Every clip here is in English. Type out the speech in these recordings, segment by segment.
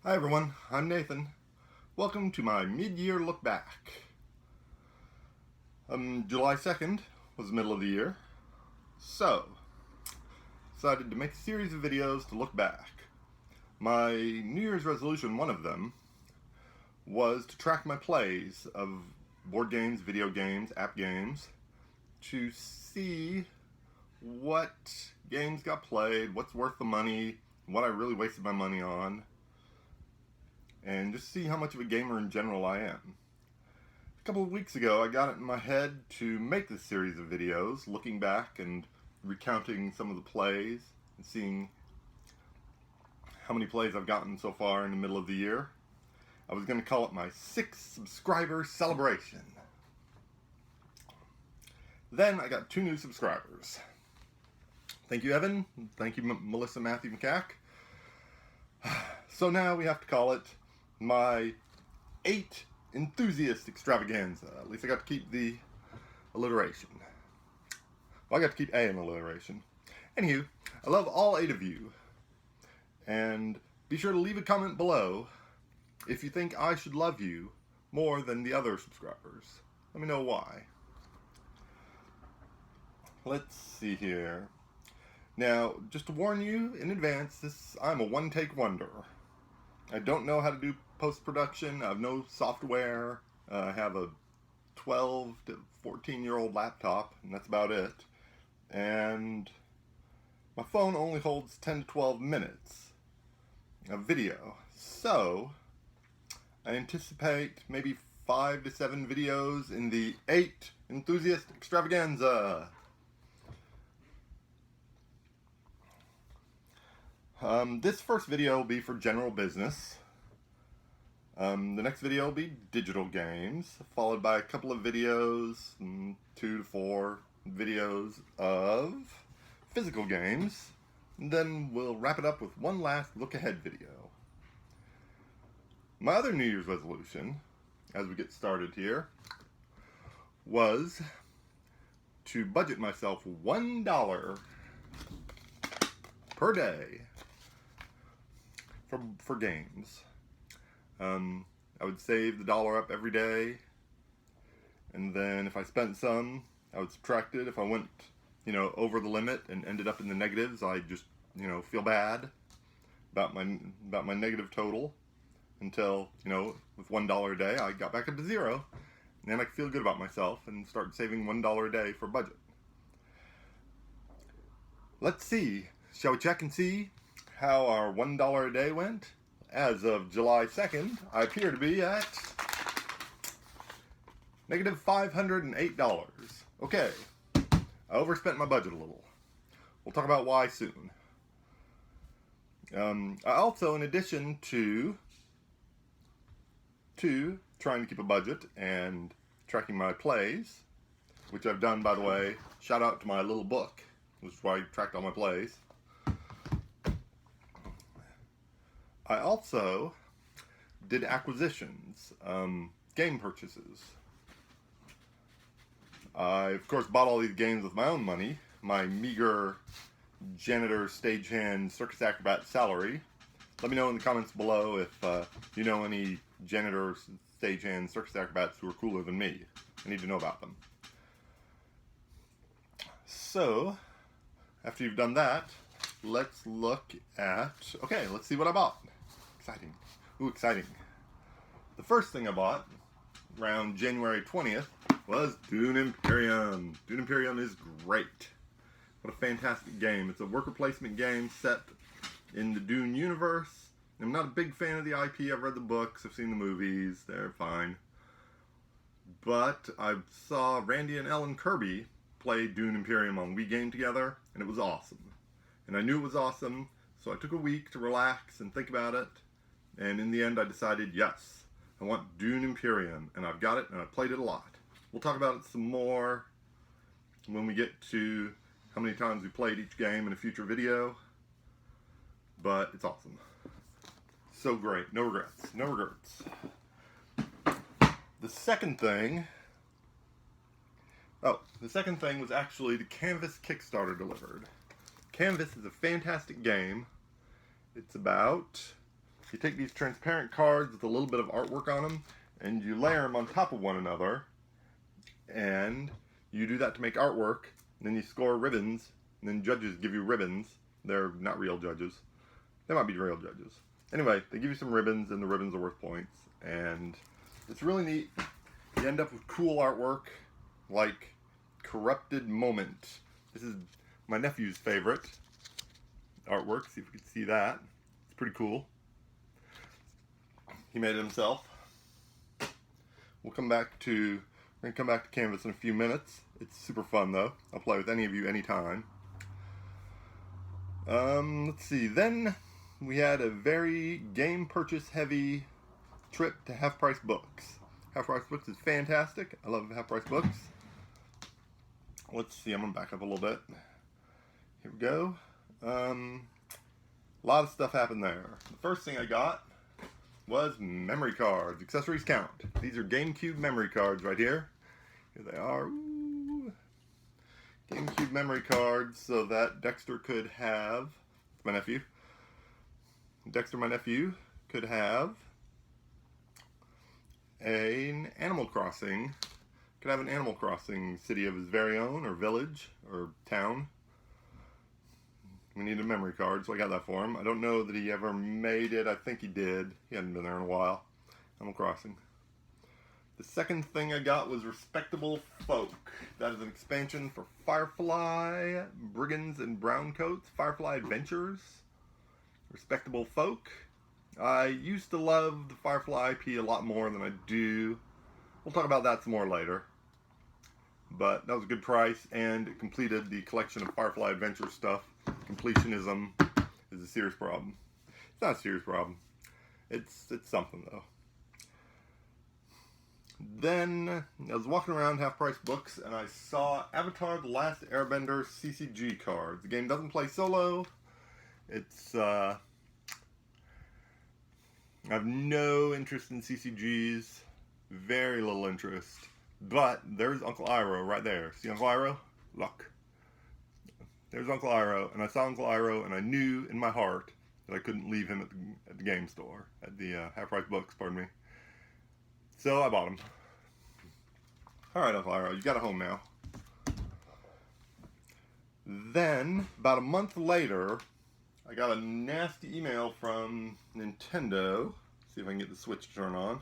Hi everyone, I'm Nathan. Welcome to my mid-year look back. July 2nd was the middle of the year, so decided to make a series of videos to look back. My New Year's resolution, one of them, was to track my plays of board games, video games, app games, to see what games got played, what's worth the money, what I really wasted my money on, and just see how much of a gamer in general I am. A couple of weeks ago, I got it in my head to make this series of videos, looking back and recounting some of the plays and seeing how many plays I've gotten so far in the middle of the year. I was going to call it my 6 subscriber celebration. Then I got 2 new subscribers. Thank you, Evan. Thank you, Melissa Matthew McCack. So now we have to call it my 8 enthusiast extravaganza. At least I got to keep the alliteration. Well, I got to keep A in alliteration. Anywho, I love all 8 of you. And be sure to leave a comment below if you think I should love you more than the other subscribers. Let me know why. Let's see here. Now, just to warn you in advance, I'm a one-take wonder. I don't know how to do post-production. I have no software. I have a 12 to 14-year-old laptop, and that's about it. And my phone only holds 10 to 12 minutes of video. So, I anticipate maybe 5 to 7 videos in the 8 enthusiast extravaganza. This first video will be for general business. The next video will be digital games, followed by a couple of videos, 2 to 4 videos of physical games. And then we'll wrap it up with one last look ahead video. My other New Year's resolution, as we get started here, was to budget myself $1 per day for games. I would save the dollar up every day, and then if I spent some, I would subtract it. If I went, over the limit and ended up in the negatives, I'd just, feel bad about my negative total until, with $1 a day, I got back up to 0, and then I could feel good about myself and start saving $1 a day for budget. Let's see. Shall we check and see how our $1 a day went? As of July 2nd, I appear to be at negative $508. Okay, I overspent my budget a little. We'll talk about why soon. I also, in addition to trying to keep a budget and tracking my plays, which I've done, by the way, shout out to my little book, which is why I tracked all my plays. I also did acquisitions, game purchases. I, of course, bought all these games with my own money, my meager janitor, stagehand, circus acrobat salary. Let me know in the comments below if you know any janitor, stagehand, circus acrobats who are cooler than me. I need to know about them. So, after you've done that, let's look at, let's see what I bought. Exciting. Ooh, exciting. The first thing I bought around January 20th was Dune Imperium. Dune Imperium is great. What a fantastic game. It's a worker placement game set in the Dune universe. I'm not a big fan of the IP. I've read the books, I've seen the movies, they're fine. But I saw Randy and Ellen Kirby play Dune Imperium on Wii Game together, and it was awesome. And I knew it was awesome, so I took a week to relax and think about it. And in the end, I decided, yes, I want Dune Imperium, and I've got it, and I played it a lot. We'll talk about it some more when we get to how many times we played each game in a future video. But it's awesome. So great. No regrets. No regrets. The second thing was actually the Canvas Kickstarter delivered. Canvas is a fantastic game. It's about You take these transparent cards with a little bit of artwork on them, and you layer them on top of one another, and you do that to make artwork. Then you score ribbons, and then judges give you ribbons. They're not real judges. They might be real judges. Anyway, they give you some ribbons, and the ribbons are worth points, and it's really neat. You end up with cool artwork, like Corrupted Moment. This is my nephew's favorite artwork. See if we can see that. It's pretty cool. He made it himself. We're gonna come back to Canvas in a few minutes. It's super fun though. I'll play with any of you anytime. Let's see. Then we had a very game purchase heavy trip to Half Price Books. Half Price Books is fantastic. I love Half Price Books. Let's see. I'm gonna back up a little bit. Here we go. A lot of stuff happened there. The first thing I got was memory cards. Accessories count. These are GameCube memory cards right here. Here they are. Ooh. GameCube memory cards so that Dexter could have, my nephew, Dexter, my nephew, could have an Animal Crossing, city of his very own, or village, or town. We needed a memory card, so I got that for him. I don't know that he ever made it. I think he did. He hadn't been there in a while. Animal Crossing. The second thing I got was Respectable Folk. That is an expansion for Firefly, Brigands, and Browncoats. Firefly Adventures. Respectable Folk. I used to love the Firefly IP a lot more than I do. We'll talk about that some more later. But that was a good price, and it completed the collection of Firefly Adventure stuff. Completionism is a serious problem. It's not a serious problem. It's something though. Then I was walking around Half Price Books and I saw Avatar: The Last Airbender CCG cards. The game doesn't play solo. It's I have no interest in CCGs. Very little interest. But there's Uncle Iroh right there. See Uncle Iroh? Look. There's Uncle Iroh, and I saw Uncle Iroh, and I knew in my heart that I couldn't leave him at the game store, at the Half Price Books, pardon me. So I bought him. Alright, Uncle Iroh, you got a home now. Then, about a month later, I got a nasty email from Nintendo. See if I can get the Switch to turn on.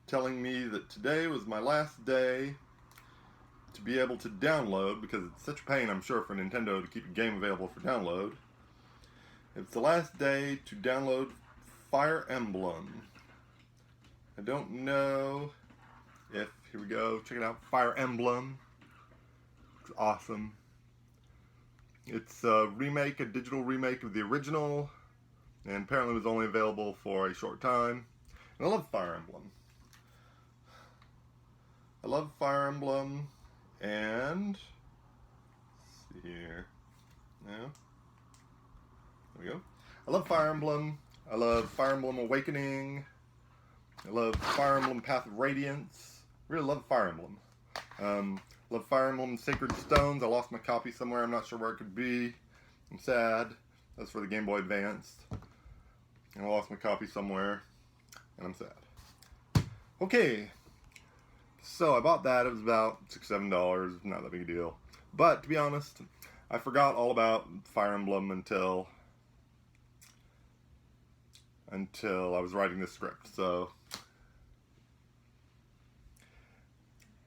Telling me that today was my last day to be able to download, because it's such a pain, I'm sure, for Nintendo to keep a game available for download. It's the last day to download Fire Emblem. I don't know if, here we go, check it out, Fire Emblem. It's awesome. It's a remake, a digital remake of the original, and apparently was only available for a short time. And I love Fire Emblem. I love Fire Emblem, and let's see here. Now, there we go. I love Fire Emblem. I love Fire Emblem Awakening. I love Fire Emblem Path of Radiance. Really love Fire Emblem. Love Fire Emblem Sacred Stones. I lost my copy somewhere. I'm not sure where it could be. I'm sad. That's for the Game Boy Advance. And I lost my copy somewhere. And I'm sad. Okay. So I bought that. It was about $6, $7. Not that big a deal. But to be honest, I forgot all about Fire Emblem until I was writing this script. So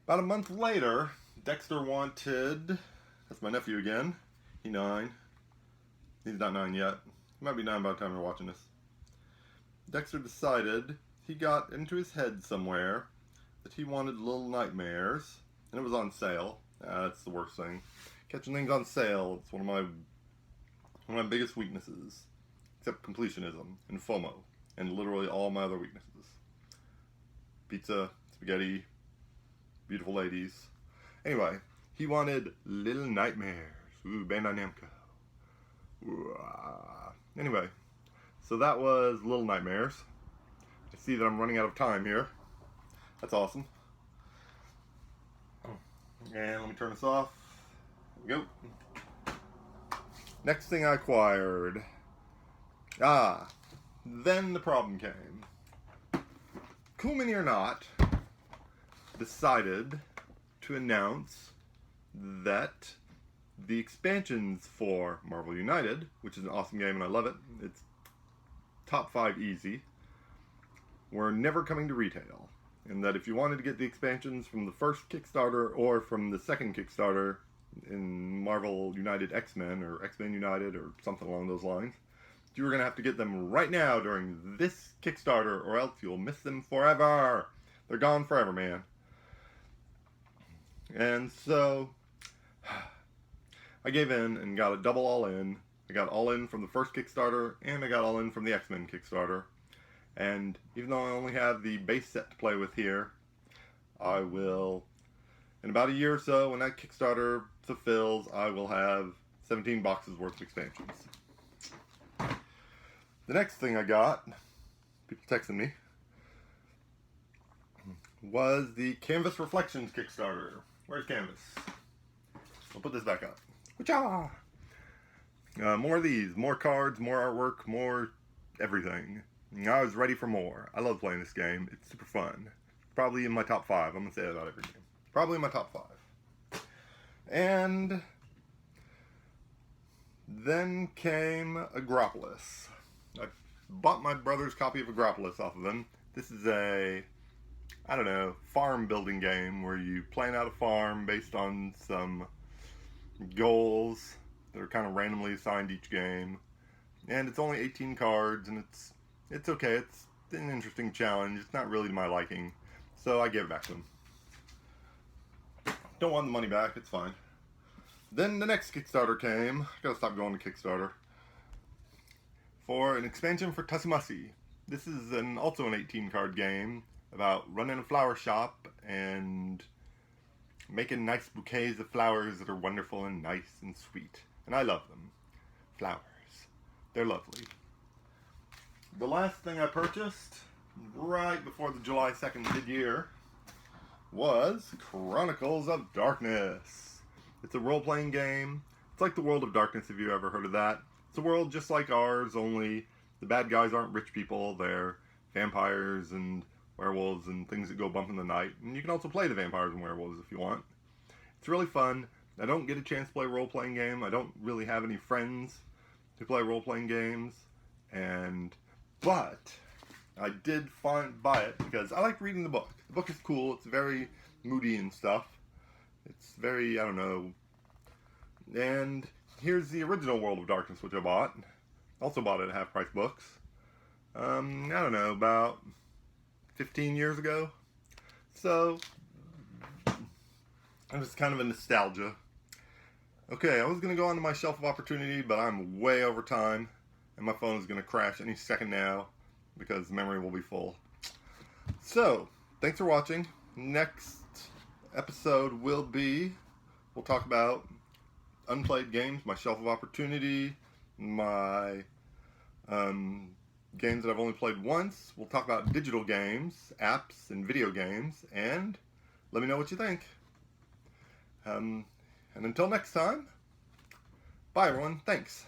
about a month later, Dexter wanted, that's my nephew again, he's 9. He's not 9 yet. He might be 9 by the time you're watching this. Dexter decided, he got into his head somewhere that he wanted Little Nightmares, and it was on sale. That's the worst thing. Catching things on sale, it's one of my biggest weaknesses. Except completionism and FOMO, and literally all my other weaknesses. Pizza, spaghetti, beautiful ladies. Anyway, he wanted Little Nightmares. Ooh, Bandai Namco. Ooh, Anyway, so that was Little Nightmares. I see that I'm running out of time here. That's awesome. And let me turn this off. There we go. Next thing I acquired. Then the problem came. Cool Mini or Not decided to announce that the expansions for Marvel United, which is an awesome game and I love it, it's top 5 easy, were never coming to retail. And that if you wanted to get the expansions from the first Kickstarter or from the second Kickstarter in Marvel United X-Men or X-Men United or something along those lines, you were going to have to get them right now during this Kickstarter or else you'll miss them forever. They're gone forever, man. And so I gave in and got a double all-in. I got all-in from the first Kickstarter and I got all-in from the X-Men Kickstarter. And even though I only have the base set to play with here, I will, in about a year or so, when that Kickstarter fulfills, I will have 17 boxes worth of expansions. The next thing I got, people texting me, was the Canvas Reflections Kickstarter. Where's Canvas? I'll put this back up. Whatcha? More of these, more cards, more artwork, more everything. I was ready for more. I love playing this game. It's super fun. Probably in my top 5. I'm going to say that about every game. Probably in my top 5. And then came Agropolis. I bought my brother's copy of Agropolis off of him. This is a, I don't know, farm building game where you plan out a farm based on some goals that are kind of randomly assigned each game. And it's only 18 cards and it's okay. It's an interesting challenge. It's not really to my liking. So I gave it back to him. Don't want the money back. It's fine. Then the next Kickstarter came. I gotta stop going to Kickstarter. For an expansion for Tusmasi. This is also an 18 card game about running a flower shop and making nice bouquets of flowers that are wonderful and nice and sweet. And I love them. Flowers. They're lovely. The last thing I purchased, right before the July 2nd mid-year, was Chronicles of Darkness. It's a role-playing game. It's like the World of Darkness, if you ever heard of that. It's a world just like ours, only the bad guys aren't rich people. They're vampires and werewolves and things that go bump in the night. And you can also play the vampires and werewolves if you want. It's really fun. I don't get a chance to play a role-playing game. I don't really have any friends who play role-playing games. But I did buy it because I like reading the book. The book is cool. It's very moody and stuff. It's very, I don't know. And here's the original World of Darkness, which I bought. Also bought it at Half Price Books. I don't know, about 15 years ago. So, it was kind of a nostalgia. Okay, I was going to go on to my shelf of opportunity, but I'm way over time. And my phone is going to crash any second now because the memory will be full. So, thanks for watching. Next episode we'll talk about unplayed games, my shelf of opportunity, my games that I've only played once. We'll talk about digital games, apps, and video games, and let me know what you think. And until next time, bye everyone. Thanks.